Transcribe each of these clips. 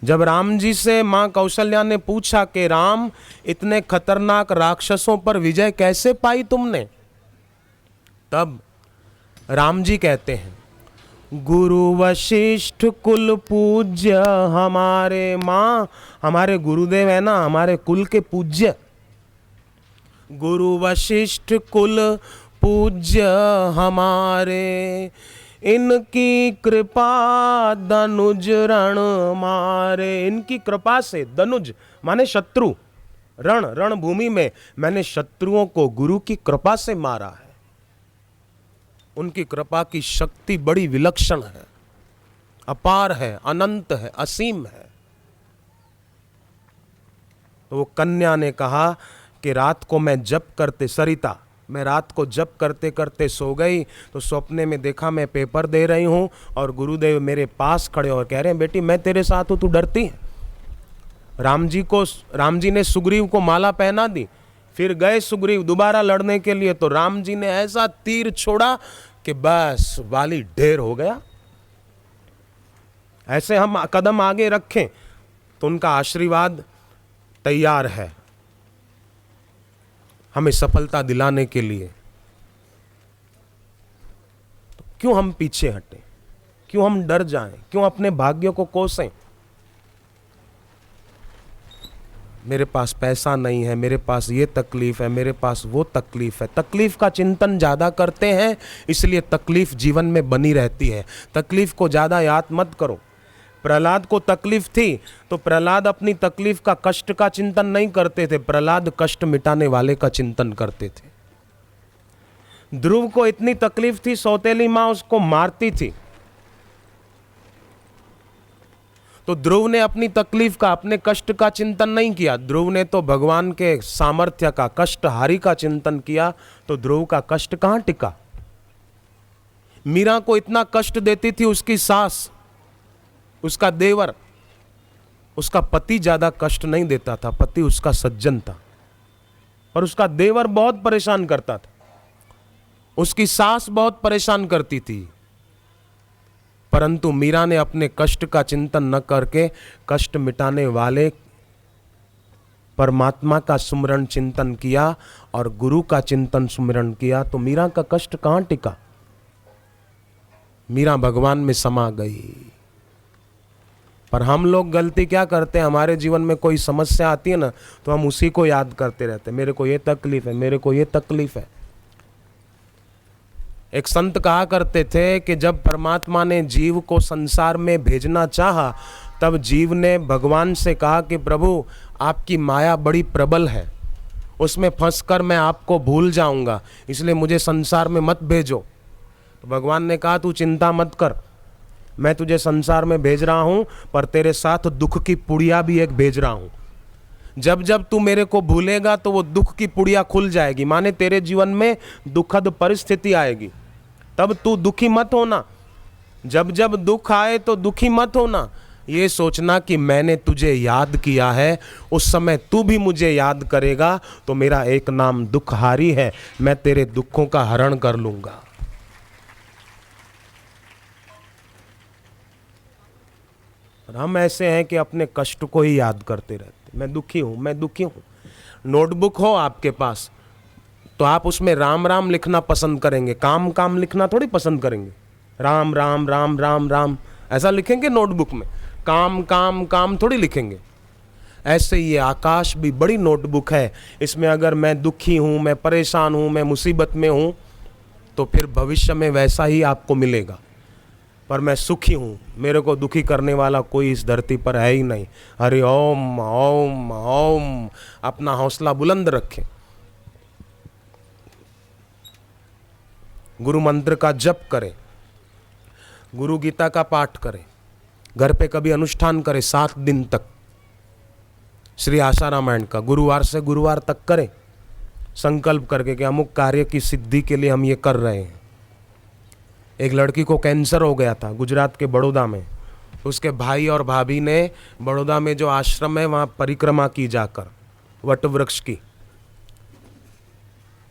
जब राम जी से माँ कौशल्या ने पूछा कि राम, इतने खतरनाक राक्षसों पर विजय कैसे पाई तुमने, तब राम जी कहते हैं, गुरु वशिष्ठ कुल पूज्य हमारे, माँ हमारे गुरुदेव है ना, हमारे कुल के पूज्य, गुरु वशिष्ठ कुल पूज्य हमारे, इनकी कृपा दनुज रण मारे। इनकी कृपा से, दनुज माने शत्रु, रण भूमि में मैंने शत्रुओं को गुरु की कृपा से मारा है। उनकी कृपा की शक्ति बड़ी विलक्षण है, अपार है, अनंत है, असीम है। तो वो कन्या ने कहा कि रात को मैं जप करते, सरिता, मैं रात को जप करते करते सो गई तो सपने में देखा मैं पेपर दे रही हूँ और गुरुदेव मेरे पास खड़े और कह रहे हैं, बेटी मैं तेरे साथ हूँ, तू डरती है। राम जी ने सुग्रीव को माला पहना दी, फिर गए सुग्रीव दोबारा लड़ने के लिए, तो राम जी ने ऐसा तीर छोड़ा कि बस वाली ढेर हो गया। ऐसे हम कदम आगे रखें तो उनका आशीर्वाद तैयार है हमें सफलता दिलाने के लिए। तो क्यों हम पीछे हटें, क्यों हम डर जाएं, क्यों अपने भाग्य को कोसें। मेरे पास पैसा नहीं है, मेरे पास ये तकलीफ है, मेरे पास वो तकलीफ है। तकलीफ का चिंतन ज़्यादा करते हैं इसलिए तकलीफ जीवन में बनी रहती है। तकलीफ को ज़्यादा याद मत करो। प्रहलाद को तकलीफ थी तो प्रहलाद अपनी तकलीफ का, कष्ट का चिंतन नहीं करते थे, प्रहलाद कष्ट मिटाने वाले का चिंतन करते थे। ध्रुव को इतनी तकलीफ थी, सौतेली माँ उसको मारती थी, तो ध्रुव ने अपनी तकलीफ का, अपने कष्ट का चिंतन नहीं किया। ध्रुव ने तो भगवान के सामर्थ्य का, कष्टहारी का चिंतन किया, तो ध्रुव का कष्ट कहां टिका। मीरा को इतना कष्ट देती थी उसकी सास, उसका देवर, उसका पति ज्यादा कष्ट नहीं देता था, पति उसका सज्जन था, पर उसका देवर बहुत परेशान करता था, उसकी सास बहुत परेशान करती थी। परंतु मीरा ने अपने कष्ट का चिंतन न करके कष्ट मिटाने वाले परमात्मा का सुमिरन चिंतन किया और गुरु का चिंतन सुमिरन किया, तो मीरा का कष्ट कहां टिका। मीरा भगवान में समा गई। पर हम लोग गलती क्या करते हैं, हमारे जीवन में कोई समस्या आती है ना तो हम उसी को याद करते रहते हैं, मेरे को ये तकलीफ है, मेरे को ये तकलीफ है। एक संत कहा करते थे कि जब परमात्मा ने जीव को संसार में भेजना चाहा तब जीव ने भगवान से कहा कि प्रभु आपकी माया बड़ी प्रबल है, उसमें फंसकर मैं आपको भूल जाऊंगा, इसलिए मुझे संसार में मत भेजो। तो भगवान ने कहा तू चिंता मत कर, मैं तुझे संसार में भेज रहा हूं, पर तेरे साथ दुख की पुड़िया भी एक भेज रहा हूं। जब जब तू मेरे को भूलेगा तो वो दुख की पुड़िया खुल जाएगी, माने तेरे जीवन में दुखद परिस्थिति आएगी, तब तू दुखी मत होना। जब जब दुख आए तो दुखी मत होना, ये सोचना कि मैंने तुझे याद किया है, उस समय तू भी मुझे याद करेगा तो मेरा एक नाम दुखहारी है, मैं तेरे दुखों का हरण कर लूंगा। हम ऐसे हैं कि अपने कष्ट को ही याद करते रहते, मैं दुखी हूं, मैं दुखी हूं। नोटबुक हो आपके पास तो आप उसमें राम राम लिखना पसंद करेंगे, काम काम लिखना थोड़ी पसंद करेंगे। राम राम राम राम राम ऐसा लिखेंगे नोटबुक में, काम काम काम थोड़ी लिखेंगे। ऐसे ये आकाश भी बड़ी नोटबुक है, इसमें अगर मैं दुखी हूँ, मैं परेशान हूँ, मैं मुसीबत में हूँ तो फिर भविष्य में वैसा ही आपको मिलेगा। पर मैं सुखी हूँ, मेरे को दुखी करने वाला कोई इस धरती पर है ही नहीं। हरि ओम ओम ओम। अपना हौसला बुलंद रखें, गुरु मंत्र का जप करें, गुरु गीता का पाठ करें, घर पे कभी अनुष्ठान करें 7 दिन तक, श्री आशा रामायण का गुरुवार से गुरुवार तक करें, संकल्प करके कि अमुक कार्य की सिद्धि के लिए हम ये कर रहे हैं। एक लड़की को कैंसर हो गया था गुजरात के बड़ौदा में, उसके भाई और भाभी ने बड़ौदा में जो आश्रम है वहाँ परिक्रमा की जाकर वट वृक्ष की।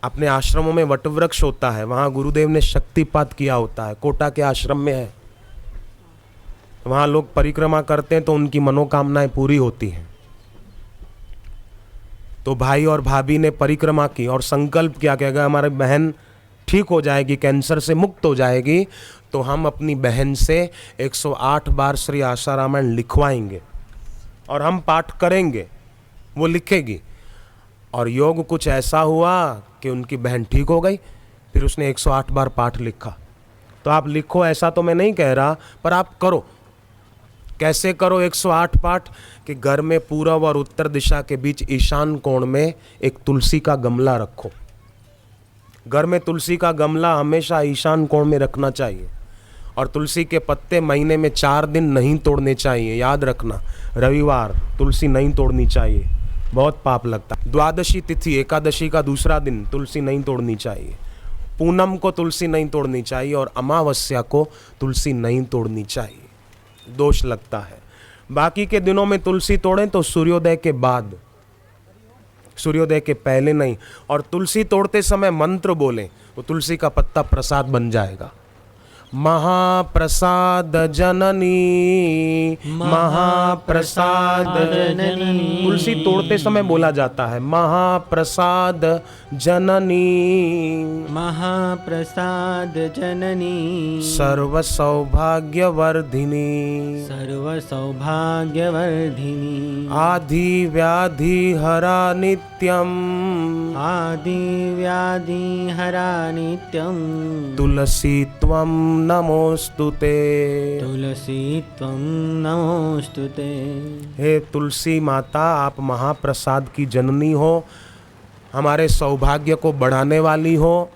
अपने आश्रमों में वट वृक्ष होता है, वहाँ गुरुदेव ने शक्तिपात किया होता है, कोटा के आश्रम में है। वहाँ लोग परिक्रमा करते हैं तो उनकी मनोकामनाएं पूरी होती हैं। तो भाई और भाभी ने परिक्रमा की और संकल्प किया कि अगर हमारी बहन ठीक हो जाएगी, कैंसर से मुक्त हो जाएगी, तो हम अपनी बहन से 108 बार श्री आशा रामायण लिखवाएंगे और हम पाठ करेंगे, वो लिखेगी। और योग कुछ ऐसा हुआ कि उनकी बहन ठीक हो गई, फिर उसने 108 बार पाठ लिखा। तो आप लिखो ऐसा तो मैं नहीं कह रहा, पर आप करो। कैसे करो 108 पाठ? कि घर में पूर्व और उत्तर दिशा के बीच ईशान कोण में एक तुलसी का गमला रखो। घर में तुलसी का गमला हमेशा ईशान कोण में रखना चाहिए। और तुलसी के पत्ते महीने में 4 दिन नहीं तोड़ने चाहिए, याद रखना। रविवार तुलसी नहीं तोड़नी चाहिए, बहुत पाप लगता है। द्वादशी तिथि, एकादशी का दूसरा दिन तुलसी नहीं तोड़नी चाहिए। पूनम को तुलसी नहीं तोड़नी चाहिए और अमावस्या को तुलसी नहीं तोड़नी चाहिए, दोष लगता है। बाकी के दिनों में तुलसी तोड़ें तो सूर्योदय के बाद, सूर्योदय के पहले नहीं। और तुलसी तोड़ते समय मंत्र बोलें, वो तुलसी का पत्ता प्रसाद बन जाएगा। महाप्रसाद जननी, महाप्रसाद जननी। तुलसी तोड़ते समय बोला जाता है महाप्रसाद जननी, महाप्रसाद जननी। सर्व सौभाग्यवर्धिनी, सर्व सौभाग्यवर्धिनी। आदि व्याधि हरा नित्यम, आदि व्याधि हरा नित्यम। तुलसी त्वं नमोस्तुते, तुलसी त्वं नमोस्तुते। हे तुलसी माता, आप महाप्रसाद की जननी हो, हमारे सौभाग्य को बढ़ाने वाली हो।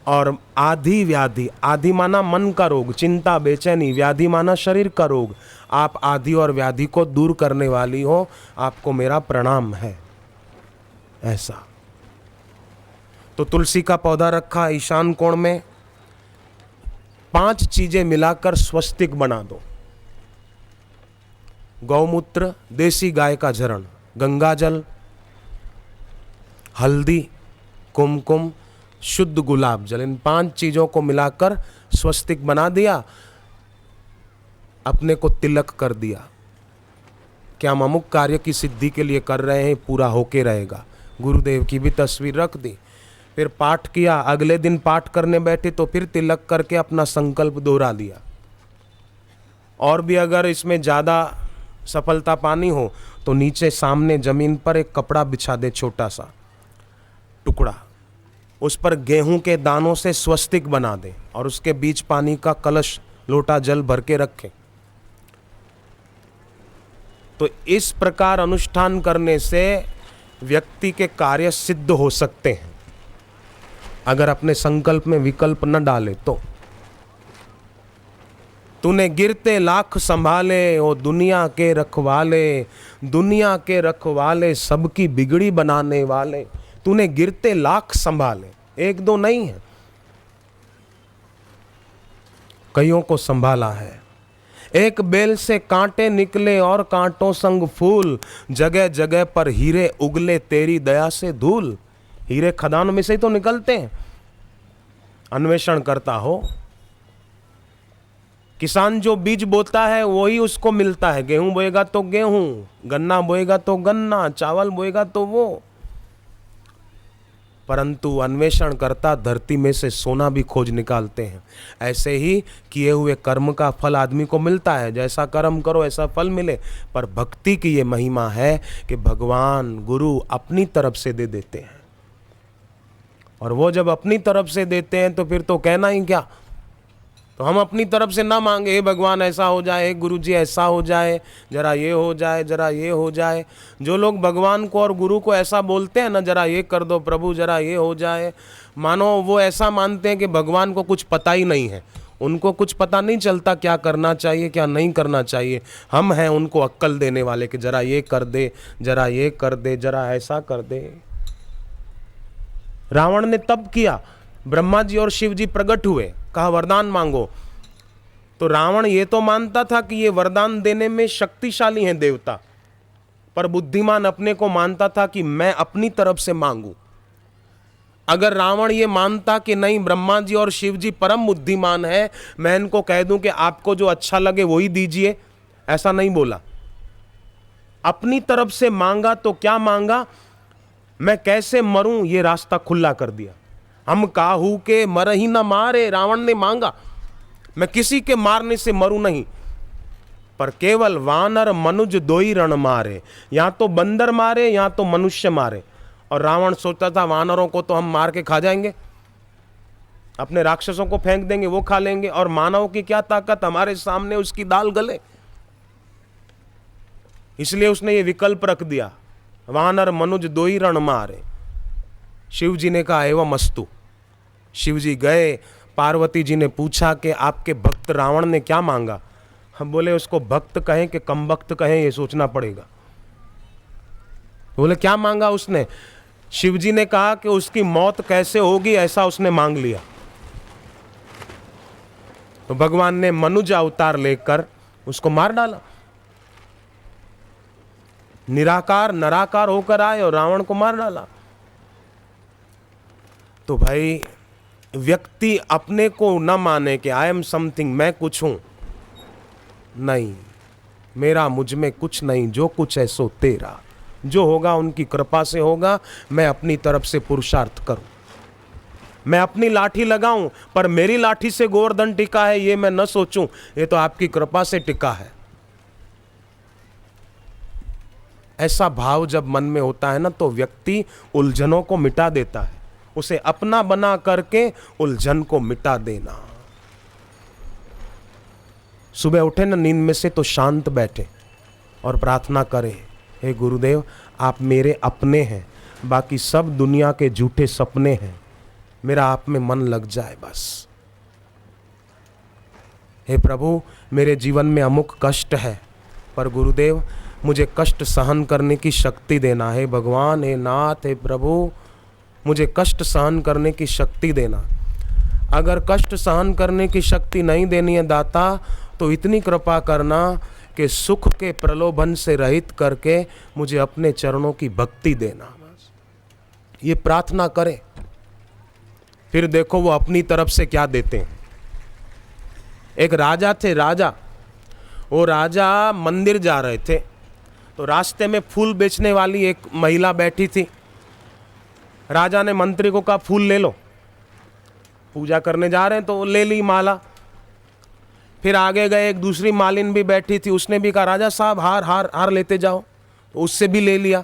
और आदि व्याधि, आदि माना मन का रोग, चिंता बेचैनी, व्याधि माना शरीर का रोग, आप आदि और व्याधि को दूर करने वाली हो, आपको मेरा प्रणाम है। ऐसा तो तुलसी का पौधा रखा ईशान कोण में। 5 चीजें मिलाकर स्वस्तिक बना दो। गौमूत्र, देसी गाय का झरण, गंगाजल, हल्दी, कुमकुम, शुद्ध गुलाब जल, इन 5 चीजों को मिलाकर स्वस्तिक बना दिया। अपने को तिलक कर दिया कि हम अमुक कार्य की सिद्धि के लिए कर रहे हैं, पूरा होके रहेगा। गुरुदेव की भी तस्वीर रख दी। फिर पाठ किया। अगले दिन पाठ करने बैठे तो फिर तिलक करके अपना संकल्प दोहरा दिया। और भी अगर इसमें ज़्यादा सफलता पानी हो तो नीचे सामने ज़मीन पर एक कपड़ा बिछा दे, छोटा सा टुकड़ा, उस पर गेहूं के दानों से स्वस्तिक बना दे और उसके बीच पानी का कलश, लोटा जल भर के रखें। तो इस प्रकार अनुष्ठान करने से व्यक्ति के कार्य सिद्ध हो सकते हैं, अगर अपने संकल्प में विकल्प न डाले तो। तूने गिरते लाख संभाले, ओ दुनिया के रखवाले, दुनिया के रखवाले, सबकी बिगड़ी बनाने वाले। तूने गिरते लाख संभाले, 1-2 नहीं है, कईयों को संभाला है। एक बेल से कांटे निकले और कांटों संग फूल, जगह जगह पर हीरे उगले तेरी दया से धूल। हीरे खदान में से ही तो निकलते हैं। अन्वेषण करता हो। किसान जो बीज बोता है वही उसको मिलता है। गेहूं बोएगा तो गेहूं, गन्ना बोएगा तो गन्ना, चावल बोएगा तो वो। परंतु अन्वेषण करता धरती में से सोना भी खोज निकालते हैं। ऐसे ही किए हुए कर्म का फल आदमी को मिलता है। जैसा कर्म करो ऐसा फल मिले। पर भक्ति की ये महिमा है कि भगवान गुरु अपनी तरफ से दे देते हैं। और वो जब अपनी तरफ से देते हैं तो फिर तो कहना ही क्या। तो हम अपनी तरफ से ना मांगे, हे भगवान ऐसा हो जाए, हे गुरु जी ऐसा हो जाए, जरा ये हो जाए, जरा ये हो जाए। जो लोग भगवान को और गुरु को ऐसा बोलते हैं ना, जरा ये कर दो प्रभु, जरा ये हो जाए, मानो वो ऐसा मानते हैं कि भगवान को कुछ पता ही नहीं है। उनको कुछ पता नहीं चलता क्या करना चाहिए क्या नहीं करना चाहिए। हम हैं उनको अक्कल देने वाले कि जरा ये कर दे, जरा ये कर दे, जरा ऐसा कर दे। रावण ने तप किया, ब्रह्मा जी और शिव जी प्रकट हुए, कहा वरदान मांगो। तो रावण ये तो मानता था कि ये वरदान देने में शक्तिशाली हैं देवता, पर बुद्धिमान अपने को मानता था कि मैं अपनी तरफ से मांगू। अगर रावण ये मानता कि नहीं ब्रह्मा जी और शिव जी परम बुद्धिमान है, मैं इनको कह दूं कि आपको जो अच्छा लगे वही दीजिए, ऐसा नहीं बोला। अपनी तरफ से मांगा तो क्या मांगा, मैं कैसे मरूं ये रास्ता खुला कर दिया। हम काहू के मर ही न मारे, रावण ने मांगा मैं किसी के मारने से मरूं नहीं, पर केवल वानर मनुज दो ही रण मारे, या तो बंदर मारे या तो मनुष्य मारे। और रावण सोचता था वानरों को तो हम मार के खा जाएंगे, अपने राक्षसों को फेंक देंगे वो खा लेंगे, और मानव की क्या ताकत, हमारे सामने उसकी दाल गले। इसलिए उसने ये विकल्प रख दिया, वानर मनुज दो ही रण मारे। शिव जी ने कहा एवं अस्तु। शिव जी गए, पार्वती जी ने पूछा कि आपके भक्त रावण ने क्या मांगा। हम बोले उसको भक्त कहें कि कम भक्त कहें ये सोचना पड़ेगा। बोले क्या मांगा उसने। शिव जी ने कहा कि उसकी मौत कैसे होगी ऐसा उसने मांग लिया। तो भगवान ने मनुज अवतार लेकर उसको मार डाला। निराकार नराकार होकर आए और रावण को मार डाला। तो भाई व्यक्ति अपने को न माने कि आई एम समथिंग, मैं कुछ हूं, नहीं, मेरा मुझ में कुछ नहीं, जो कुछ है सो तेरा, जो होगा उनकी कृपा से होगा। मैं अपनी तरफ से पुरुषार्थ करूं, मैं अपनी लाठी लगाऊं, पर मेरी लाठी से गोवर्धन टिका है ये मैं न सोचूं, ये तो आपकी कृपा से टिका है। ऐसा भाव जब मन में होता है ना तो व्यक्ति उलझनों को मिटा देता है। उसे अपना बना करके उलझन को मिटा देना। सुबह उठे ना नींद में से तो शांत बैठे और प्रार्थना करें, हे गुरुदेव आप मेरे अपने हैं, बाकी सब दुनिया के झूठे सपने हैं, मेरा आप में मन लग जाए बस। हे प्रभु मेरे जीवन में अमुक कष्ट है, पर गुरुदेव मुझे कष्ट सहन करने की शक्ति देना है। भगवान, हे नाथ, हे प्रभु मुझे कष्ट सहन करने की शक्ति देना। अगर कष्ट सहन करने की शक्ति नहीं देनी है दाता, तो इतनी कृपा करना कि सुख के प्रलोभन से रहित करके मुझे अपने चरणों की भक्ति देना। ये प्रार्थना करें, फिर देखो वो अपनी तरफ से क्या देते हैं। एक राजा थे, वो राजा मंदिर जा रहे थे, तो रास्ते में फूल बेचने वाली एक महिला बैठी थी। राजा ने मंत्री को कहा फूल ले लो, पूजा करने जा रहे हैं, तो ले ली माला। फिर आगे गए, एक दूसरी मालिन भी बैठी थी, उसने भी कहा राजा साहब हार हार हार लेते जाओ, तो उससे भी ले लिया।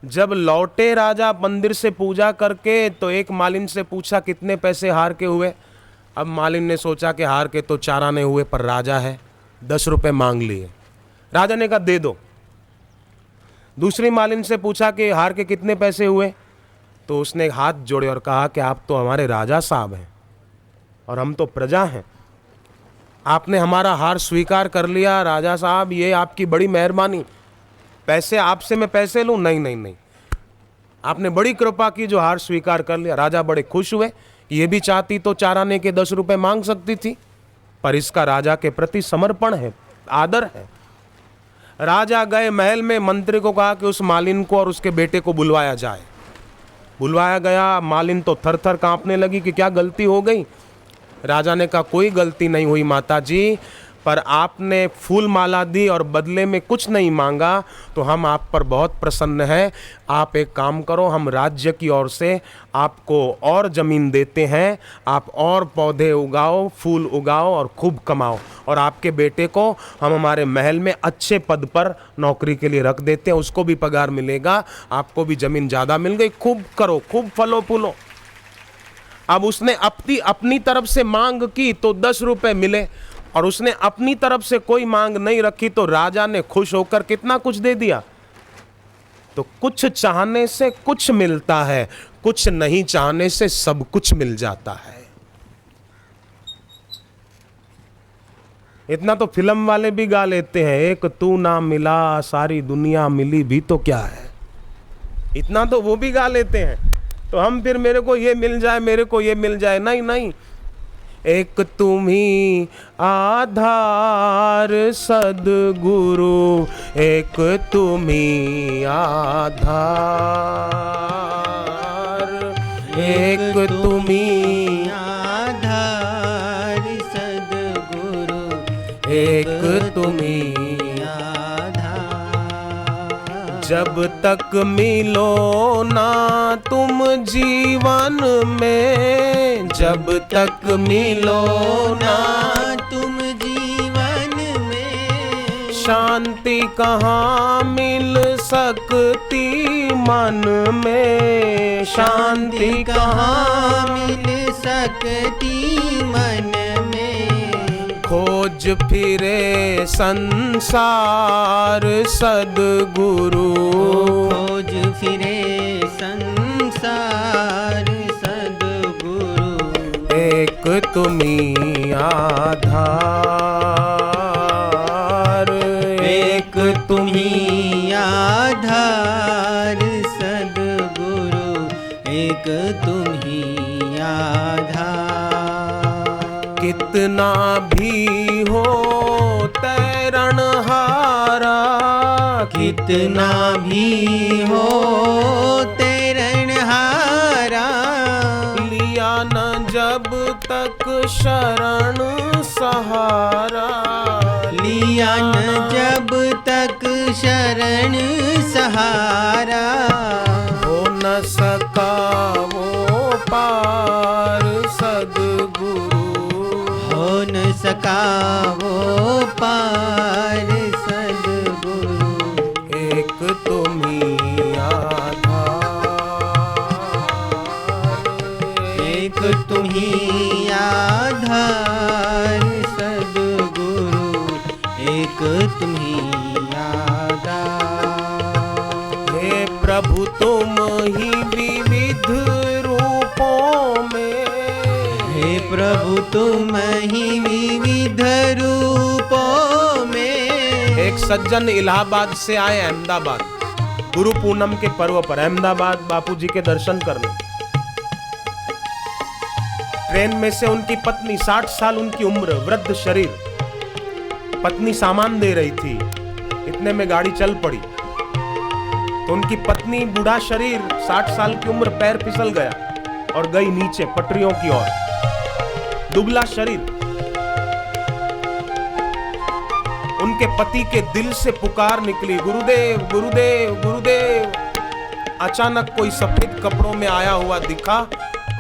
जब लौटे राजा मंदिर से पूजा करके, तो एक मालिन से पूछा कितने पैसे हार के हुए। अब मालिन ने सोचा कि हार के तो 4 आने हुए, पर राजा है, 10 रुपए मांग लिए। राजा ने कहा दे दो। दूसरी मालिन से पूछा कि हार के कितने पैसे हुए, तो उसने हाथ जोड़े और कहा कि आप तो हमारे राजा साहब हैं और हम तो प्रजा हैं, आपने हमारा हार स्वीकार कर लिया। राजा साहब ये आपकी बड़ी मेहरबानी, पैसे आपसे मैं पैसे लूं? नहीं नहीं नहीं, आपने बड़ी कृपा की जो हार स्वीकार कर लिया। राजा बड़े खुश हुए, ये भी चाहती तो 4 आने के 10 रुपए मांग सकती थी, पर इसका राजा के प्रति समर्पण है, आदर है। राजा गए महल में, मंत्री को कहा कि उस मालिन को और उसके बेटे को बुलवाया जाए। बुलवाया गया, मालिन तो थर थर कांपने लगी कि क्या गलती हो गई। राजा ने कहा कोई गलती नहीं हुई माता जी, पर आपने फूल माला दी और बदले में कुछ नहीं मांगा, तो हम आप पर बहुत प्रसन्न हैं। आप एक काम करो, हम राज्य की ओर से आपको और ज़मीन देते हैं, आप और पौधे उगाओ, फूल उगाओ और खूब कमाओ, और आपके बेटे को हम हमारे महल में अच्छे पद पर नौकरी के लिए रख देते हैं, उसको भी पगार मिलेगा, आपको भी ज़मीन ज़्यादा मिल गई, खूब करो, खूब फलो फूलो। अब उसने अपनी तरफ से मांग की तो 10 रुपए मिले, और उसने अपनी तरफ से कोई मांग नहीं रखी तो राजा ने खुश होकर कितना कुछ दे दिया। तो कुछ चाहने से कुछ मिलता है, कुछ नहीं चाहने से सब कुछ मिल जाता है। इतना तो फिल्म वाले भी गा लेते हैं, एक तू ना मिला सारी दुनिया मिली भी तो क्या है, इतना तो वो भी गा लेते हैं। तो हम फिर मेरे को ये मिल जाए, मेरे को ये मिल जाए, नहीं नहीं, एक तुम ही आधार सद्गुरु, एक तुम ही आधार, एक तुम्ही आधार सद्गुरु, एक तुम्ही आधार। जब तक मिलो ना तुम जीवन में, जब तक मिलो ना तुम जीवन में, शांति कहाँ मिल सकती मन में, शांति कहाँ मिल सकती मन में। खोज फिरे संसार सद्गुरु, खोज फिरे संसार सद्गुरु, एक तुम्ही आधार, एक तुम्ही आधार सद्गुरु, एक तुम्ही आधार। कितना भी हो तैरणहारा, कितना भी हो तैरणहारा, लिया न जब तक शरण सहारा, लिया न जब तक शरण सहारा। हो न सका वो पार सद्गुरु, हो न सका वो पार सद्गुरु, एक तुम्ही आधार, एक तुम्ही आधार सद्गुरु, एक तुम्ही आधार। हे प्रभु तुम ही विविध रूपों में, हे प्रभु तुम ही विविध रूपों में। एक सज्जन इलाहाबाद से आए अहमदाबाद गुरु पूनम के पर्व पर, अहमदाबाद बापूजी के दर्शन करने। ट्रेन में से उनकी पत्नी, 60 साल उनकी उम्र, वृद्ध शरीर, पत्नी सामान दे रही थी, इतने में गाड़ी चल पड़ी। तो उनकी पत्नी, बूढ़ा शरीर, 60 साल की उम्र, पैर फिसल गया और गई नीचे पटरियों की ओर। दुबला शरीर, उनके पति के दिल से पुकार निकली, गुरुदेव गुरुदेव गुरुदेव। अचानक कोई सफेद कपड़ों में आया हुआ दिखा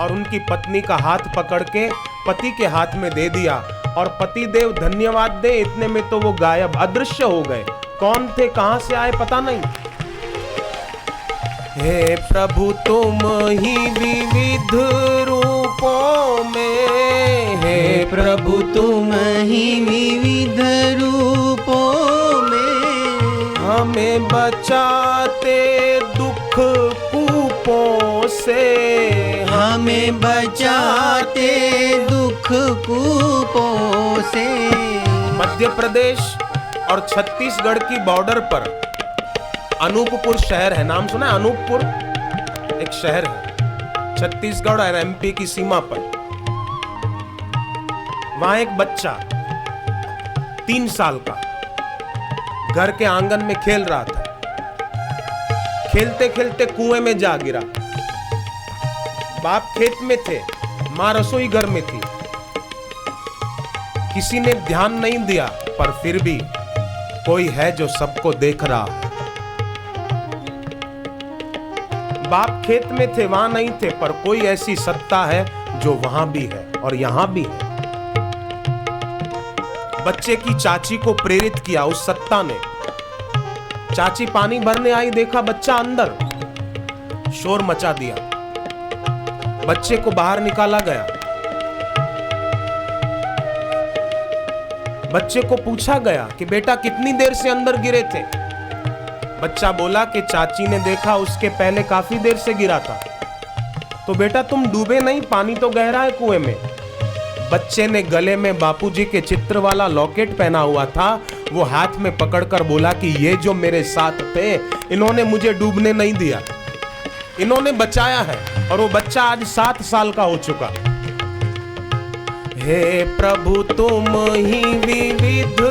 और उनकी पत्नी का हाथ पकड़ के पति के हाथ में दे दिया और पति देव धन्यवाद दे, इतने में तो वो गायब, अदृश्य हो गए। कौन थे, कहां से आए, पता नहीं। हे प्रभु तुम ही विविध रूपों में, हे प्रभु तुम ही विविध रूपों में। हमें बचाते दुख कूपों से, हमें बचाते दुख कूपों से। मध्य प्रदेश और छत्तीसगढ़ की बॉर्डर पर अनूपपुर शहर है, नाम सुना है? अनूपपुर एक शहर है छत्तीसगढ़ और एमपी की सीमा पर। वहां एक बच्चा 3 साल का घर के आंगन में खेल रहा था। खेलते खेलते कुएं में जा गिरा। बाप खेत में थे, मां रसोई घर में थी। किसी ने ध्यान नहीं दिया, पर फिर भी कोई है जो सबको देख रहा है। बाप खेत में थे, वहां नहीं थे, पर कोई ऐसी सत्ता है जो वहां भी है और यहां भी है। बच्चे की चाची को प्रेरित किया उस सत्ता ने। चाची पानी भरने आई, देखा बच्चा अंदर, शोर मचा दिया। बच्चे को बाहर निकाला गया। बच्चे को पूछा गया कि बेटा कितनी देर से अंदर गिरे थे? बच्चा बोला कि चाची ने देखा उसके पहले काफी देर से गिरा था। तो बेटा तुम डूबे नहीं, पानी तो गहरा है कुएं में। बच्चे ने गले में बापूजी के चित्र वाला लॉकेट पहना हुआ था, वो हाथ में पकड़कर बोला कि ये जो मेरे साथ थे, इन्होंने मुझे डूबने नहीं दिया, इन्होंने बचाया है। और वो बच्चा आज 7 साल का हो चुका। हे प्रभु तुम ही विविध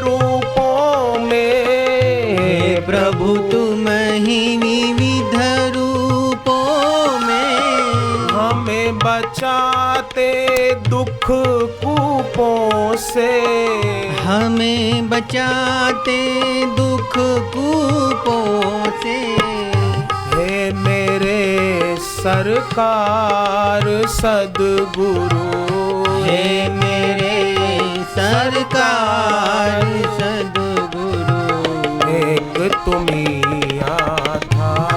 रूपों में, हे प्रभु तुम ही विविध रूपों में। हमें बचाते दुख कूपों से, हमें बचाते दुख कूपों से। हे मेरे सरकार सद्गुरु, हे मेरे सरकार सद्गुरु, एक तुम्ही आधार,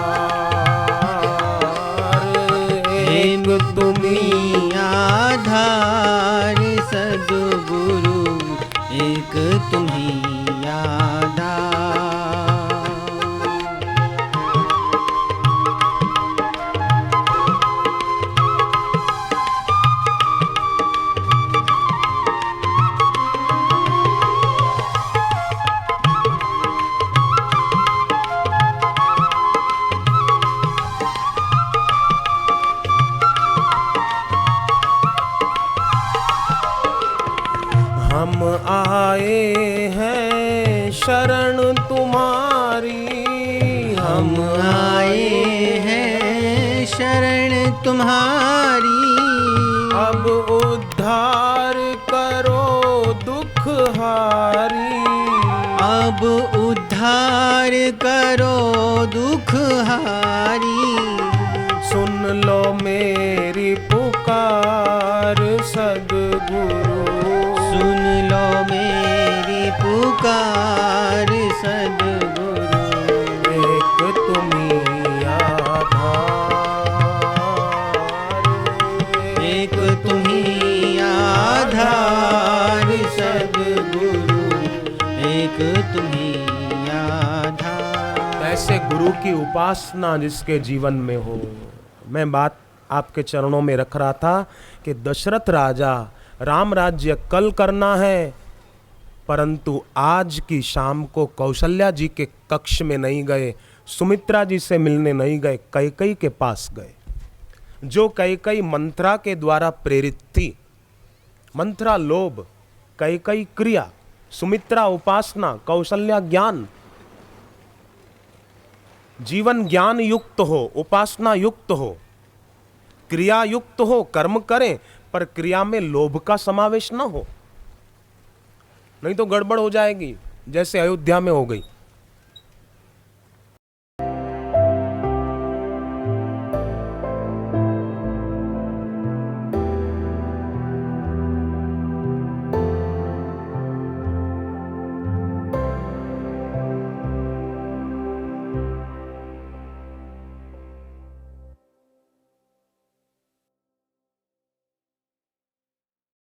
एक तुम्ही आधार सद्गुरु, एक तुम्ही आधार। हम आए हैं शरण तुम्हारी, हम आए हैं शरण तुम्हारी, अब उद्धार करो दुख हारी, अब उद्धार करो दुख हारी। सुन लो मेरी पुकार सद्गुरु, सुन लो मेरी पुकार सद्गुरु, एक तुम्ही आधार, एक तुम्ही आधार सद्गुरु, एक तुम्ही आधार। ऐसे गुरु की उपासना जिसके जीवन में हो। मैं बात आपके चरणों में रख रहा था कि दशरथ राजा राम राज्य कल करना है, परंतु आज की शाम को कौशल्या जी के कक्ष में नहीं गए, सुमित्रा जी से मिलने नहीं गए, कैकेयी के पास गए। जो कैकेयी मंत्रा के द्वारा प्रेरित थी, मंत्रा लोभ, कैकेयी क्रिया, सुमित्रा उपासना, कौशल्या ज्ञान। जीवन ज्ञान युक्त हो, उपासना युक्त हो, क्रिया युक्त हो, कर्म करें, पर क्रिया में लोभ का समावेश न हो, नहीं तो गड़बड़ हो जाएगी, जैसे अयोध्या में हो गई।